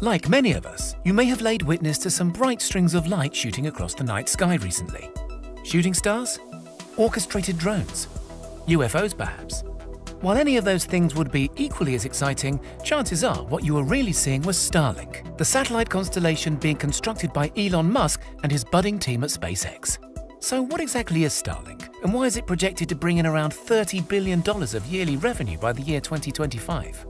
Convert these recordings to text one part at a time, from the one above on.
Like many of us, you may have laid witness to some bright strings of light shooting across the night sky recently. Shooting stars? Orchestrated drones? UFOs perhaps? While any of those things would be equally as exciting, chances are what you were really seeing was Starlink, the satellite constellation being constructed by Elon Musk and his budding team at SpaceX. So what exactly is Starlink, and why is it projected to bring in around $30 billion of yearly revenue by the year 2025?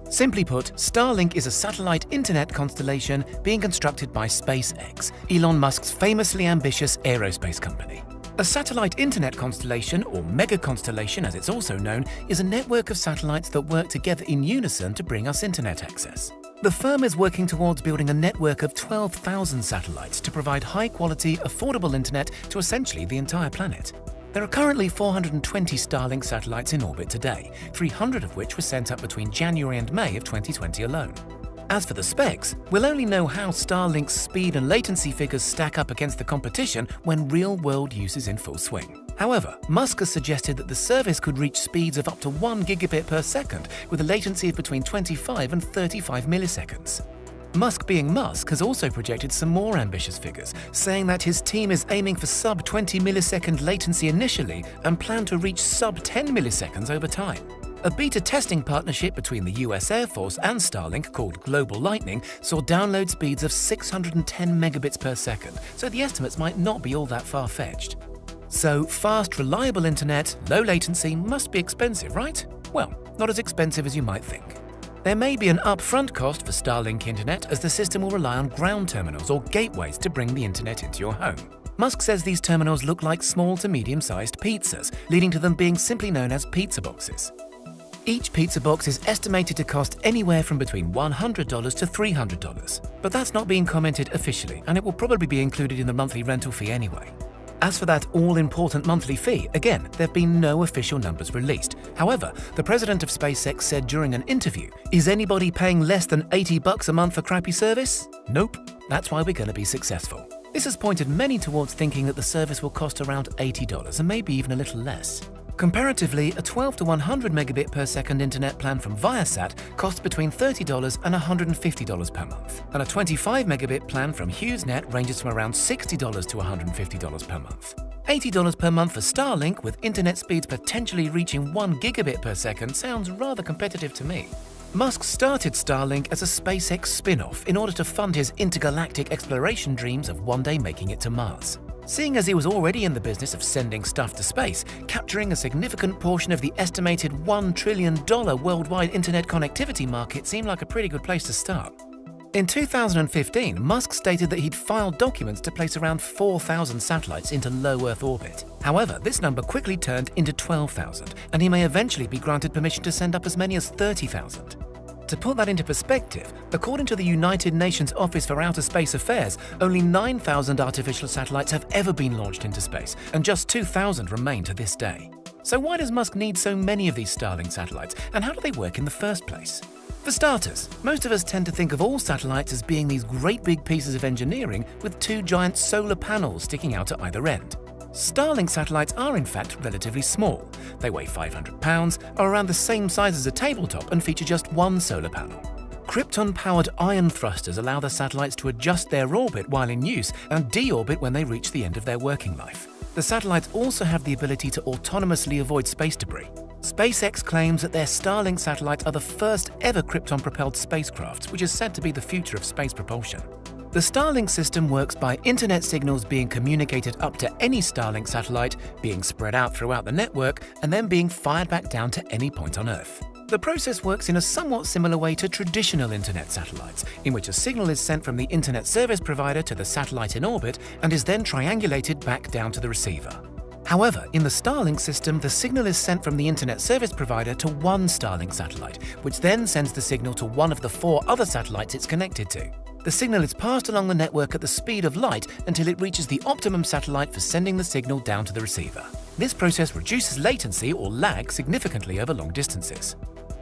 Simply put, Starlink is a satellite internet constellation being constructed by SpaceX, Elon Musk's famously ambitious aerospace company. A satellite internet constellation, or mega-constellation as it's also known, is a network of satellites that work together in unison to bring us internet access. The firm is working towards building a network of 12,000 satellites to provide high-quality, affordable internet to essentially the entire planet. There are currently 420 Starlink satellites in orbit today, 300 of which were sent up between January and May of 2020 alone. As for the specs, we'll only know how Starlink's speed and latency figures stack up against the competition when real-world use is in full swing. However, Musk has suggested that the service could reach speeds of up to 1 gigabit per second with a latency of between 25 and 35 milliseconds. Musk being Musk has also projected some more ambitious figures, saying that his team is aiming for sub-20 millisecond latency initially and plan to reach sub-10 milliseconds over time. A beta testing partnership between the US Air Force and Starlink called Global Lightning saw download speeds of 610 megabits per second, so the estimates might not be all that far-fetched. So fast, reliable internet, low latency must be expensive, right? Well, not as expensive as you might think. There may be an upfront cost for Starlink internet as the system will rely on ground terminals or gateways to bring the internet into your home. Musk says these terminals look like small to medium-sized pizzas, leading to them being simply known as pizza boxes. Each pizza box is estimated to cost anywhere from between $100 to $300, but that's not being commented officially, and it will probably be included in the monthly rental fee anyway. As for that all-important monthly fee, again, there have been no official numbers released. However, the president of SpaceX said during an interview, "Is anybody paying less than $80 a month for crappy service? Nope. That's why we're going to be successful." This has pointed many towards thinking that the service will cost around $80 and maybe even a little less. Comparatively, a 12 to 100 megabit per second internet plan from Viasat costs between $30 and $150 per month, and a 25 megabit plan from HughesNet ranges from around $60 to $150 per month. $80 per month for Starlink, with internet speeds potentially reaching 1 gigabit per second, sounds rather competitive to me. Musk started Starlink as a SpaceX spin-off in order to fund his intergalactic exploration dreams of one day making it to Mars. Seeing as he was already in the business of sending stuff to space, capturing a significant portion of the estimated $1 trillion worldwide internet connectivity market seemed like a pretty good place to start. In 2015, Musk stated that he'd filed documents to place around 4,000 satellites into low Earth orbit. However, this number quickly turned into 12,000, and he may eventually be granted permission to send up as many as 30,000. To put that into perspective, according to the United Nations Office for Outer Space Affairs, only 9,000 artificial satellites have ever been launched into space, and just 2,000 remain to this day. So why does Musk need so many of these Starlink satellites, and how do they work in the first place? For starters, most of us tend to think of all satellites as being these great big pieces of engineering with two giant solar panels sticking out at either end. Starlink satellites are in fact relatively small. They weigh 500 pounds, are around the same size as a tabletop, and feature just one solar panel. Krypton-powered ion thrusters allow the satellites to adjust their orbit while in use and deorbit when they reach the end of their working life. The satellites also have the ability to autonomously avoid space debris. SpaceX claims that their Starlink satellites are the first ever Krypton-propelled spacecrafts, which is said to be the future of space propulsion. The Starlink system works by internet signals being communicated up to any Starlink satellite, being spread out throughout the network, and then being fired back down to any point on Earth. The process works in a somewhat similar way to traditional internet satellites, in which a signal is sent from the internet service provider to the satellite in orbit and is then triangulated back down to the receiver. However, in the Starlink system, the signal is sent from the internet service provider to one Starlink satellite, which then sends the signal to one of the 4 other satellites it's connected to. The signal is passed along the network at the speed of light until it reaches the optimum satellite for sending the signal down to the receiver. This process reduces latency or lag significantly over long distances.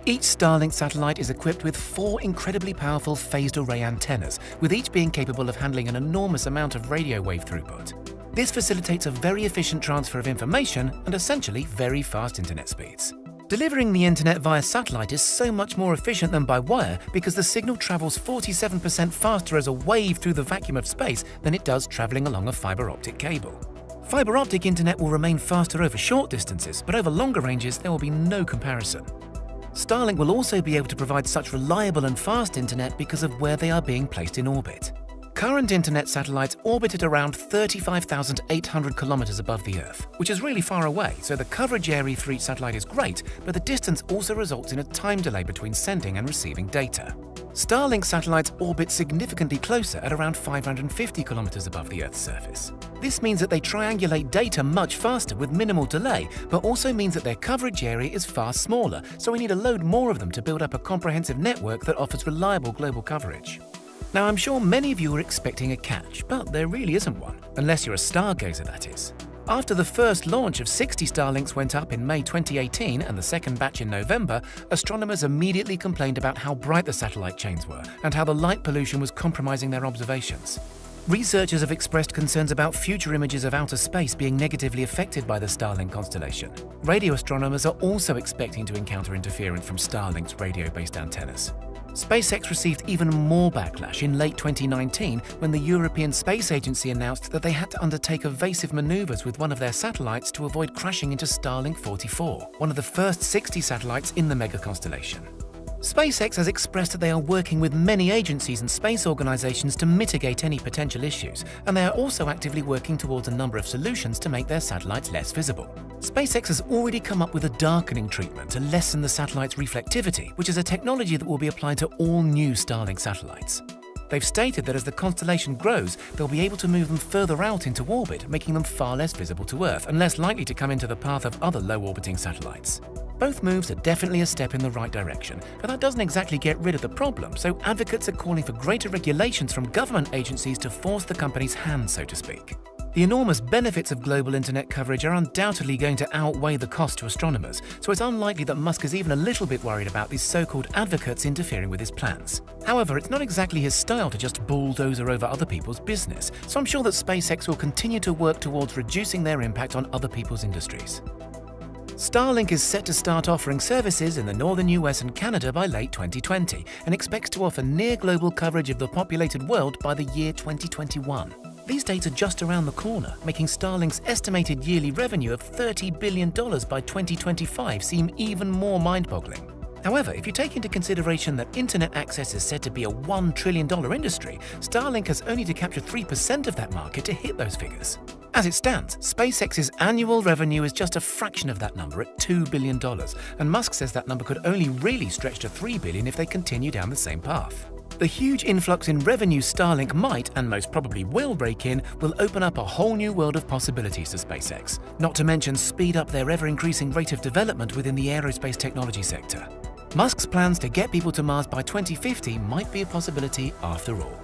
Each Starlink satellite is equipped with 4 incredibly powerful phased array antennas, with each being capable of handling an enormous amount of radio wave throughput. This facilitates a very efficient transfer of information and essentially very fast internet speeds. Delivering the internet via satellite is so much more efficient than by wire because the signal travels 47% faster as a wave through the vacuum of space than it does traveling along a fiber optic cable. Fiber optic internet will remain faster over short distances, but over longer ranges there will be no comparison. Starlink will also be able to provide such reliable and fast internet because of where they are being placed in orbit. Current internet satellites orbit at around 35,800 kilometers above the Earth, which is really far away, so the coverage area for each satellite is great, but the distance also results in a time delay between sending and receiving data. Starlink satellites orbit significantly closer at around 550 kilometers above the Earth's surface. This means that they triangulate data much faster with minimal delay, but also means that their coverage area is far smaller, so we need a load more of them to build up a comprehensive network that offers reliable global coverage. Now, I'm sure many of you are expecting a catch, but there really isn't one, unless you're a stargazer, that is. After the first launch of 60 Starlinks went up in May 2018 and the second batch in November, astronomers immediately complained about how bright the satellite chains were and how the light pollution was compromising their observations. Researchers have expressed concerns about future images of outer space being negatively affected by the Starlink constellation. Radio astronomers are also expecting to encounter interference from Starlink's radio-based antennas. SpaceX received even more backlash in late 2019 when the European Space Agency announced that they had to undertake evasive maneuvers with one of their satellites to avoid crashing into Starlink 44, one of the first 60 satellites in the mega constellation. SpaceX has expressed that they are working with many agencies and space organizations to mitigate any potential issues, and they are also actively working towards a number of solutions to make their satellites less visible. SpaceX has already come up with a darkening treatment to lessen the satellite's reflectivity, which is a technology that will be applied to all new Starlink satellites. They've stated that as the constellation grows, they'll be able to move them further out into orbit, making them far less visible to Earth and less likely to come into the path of other low-orbiting satellites. Both moves are definitely a step in the right direction, but that doesn't exactly get rid of the problem, so advocates are calling for greater regulations from government agencies to force the company's hand, so to speak. The enormous benefits of global internet coverage are undoubtedly going to outweigh the cost to astronomers, so it's unlikely that Musk is even a little bit worried about these so-called advocates interfering with his plans. However, it's not exactly his style to just bulldoze over other people's business, so I'm sure that SpaceX will continue to work towards reducing their impact on other people's industries. Starlink is set to start offering services in the northern US and Canada by late 2020 and expects to offer near-global coverage of the populated world by the year 2021. These dates are just around the corner, making Starlink's estimated yearly revenue of $30 billion by 2025 seem even more mind-boggling. However, if you take into consideration that internet access is said to be a $1 trillion industry, Starlink has only to capture 3% of that market to hit those figures. As it stands, SpaceX's annual revenue is just a fraction of that number at $2 billion, and Musk says that number could only really stretch to $3 billion if they continue down the same path. The huge influx in revenue Starlink might, and most probably will, rake in will open up a whole new world of possibilities to SpaceX, not to mention speed up their ever-increasing rate of development within the aerospace technology sector. Musk's plans to get people to Mars by 2050 might be a possibility after all.